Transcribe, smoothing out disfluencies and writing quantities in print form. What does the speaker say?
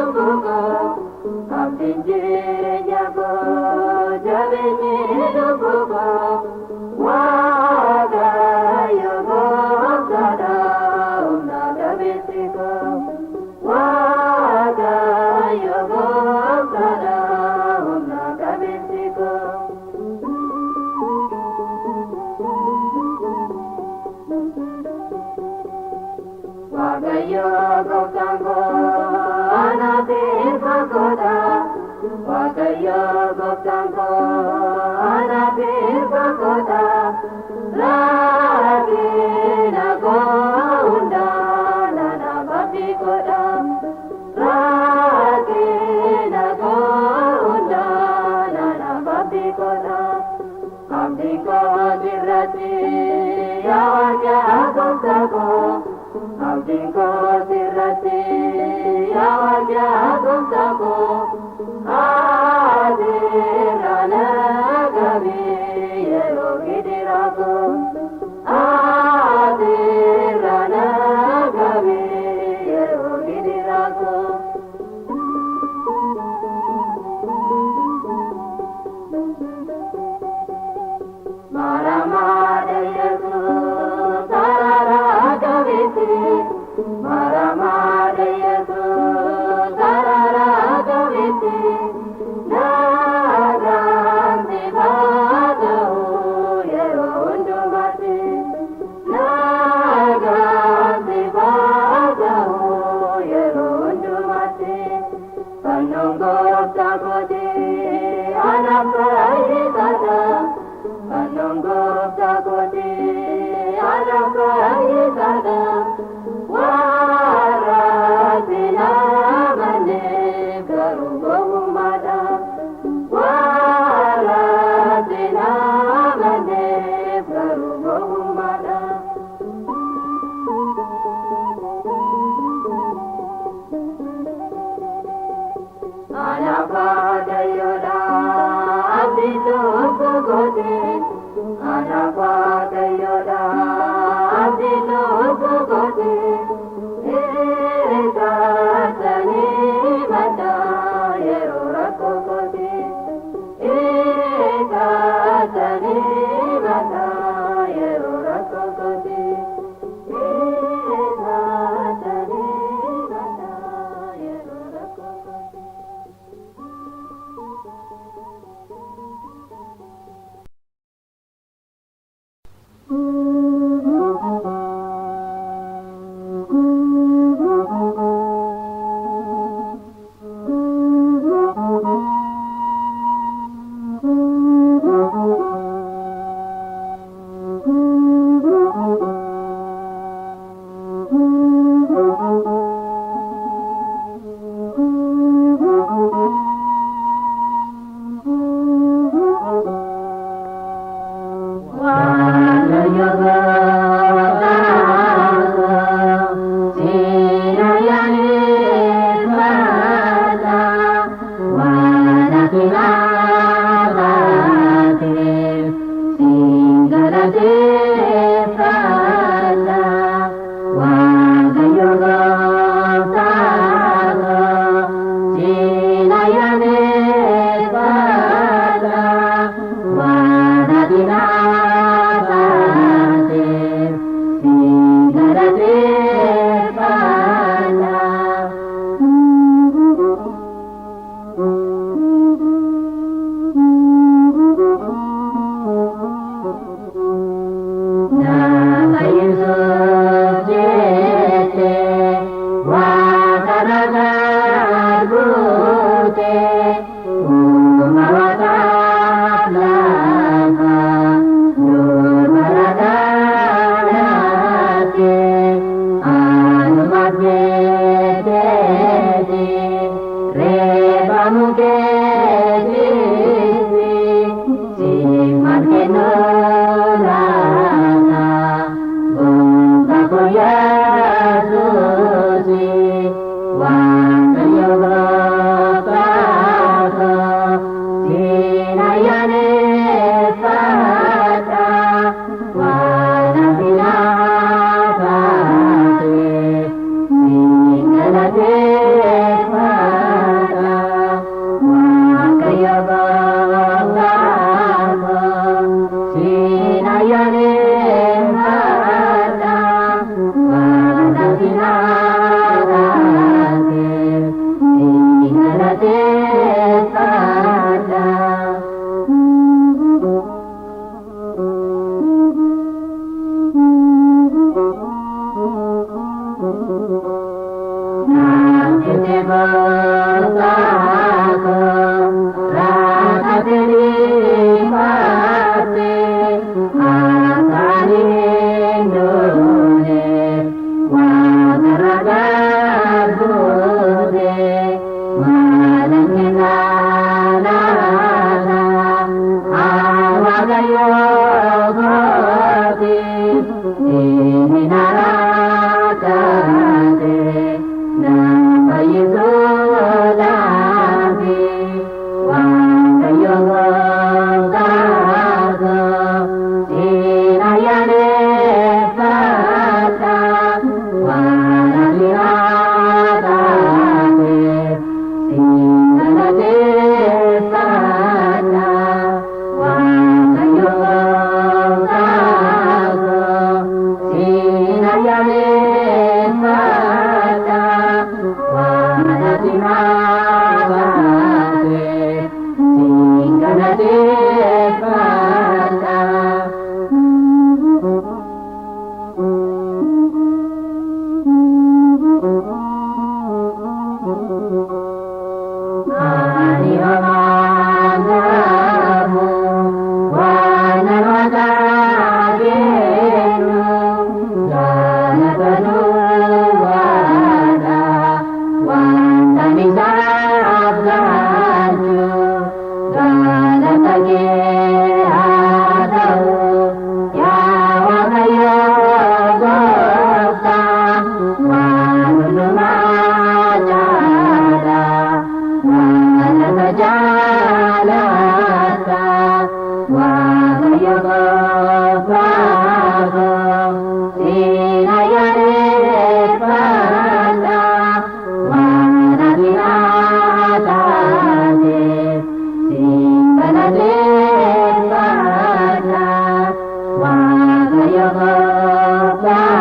lumbuko, kapinjiri nyako, jabini lumbuko, waga yogo sada, umnaga bisiko, waga yogo sada, umnaga bisiko. Waga yogo tango, anabir pagoda. Waga yogo tango, anabir pagoda. Lagi nago unda, nana babi koda. Lagi nago unda, nana babi koda. Abdi ko dirati, yawaja agong sago. Abdi ko dirati, yawaja agong sago. Adirana gavi, yerogi dirago. Adirana gavi, yerogi dirago. Maramadayatu sarara gaviti, Maramadayatu sarara gaviti, Naganti bhagahu yerundu mati, Naganti bhagahu yerundu mati, Panunggok takoti anak bayi sada. Panunggok takoti anak bayi sada. Waratina mane garugo mada. Waratina mane garugo mada. Anak badayoda abdi nusugodi. Anak badayoda abdi nusugodi. Irikatani mata yerurakogodi. Irikatani mata yerurakogodi. Irikatani mata yerurakogodi. Wow. Iti bertaku rasa terikmati akan Indonesia Wadaraga budi Madanginana Awagayo goti Ini narakate Nampayisu lagi Wagayo gotago Sinayane pata Waralihatate Singalate pata Wagayo gotago Sinayane pata Waralihatate Singalate pata Adiamagamu wanarwatagenu Janatanu wada wantamisabgaju Galatage adau Yawagayo gokta Wanulumacada Wanatajalata Wagayo gopago Sinayane pata Wanabinatate Singalate pata Wagayo gopago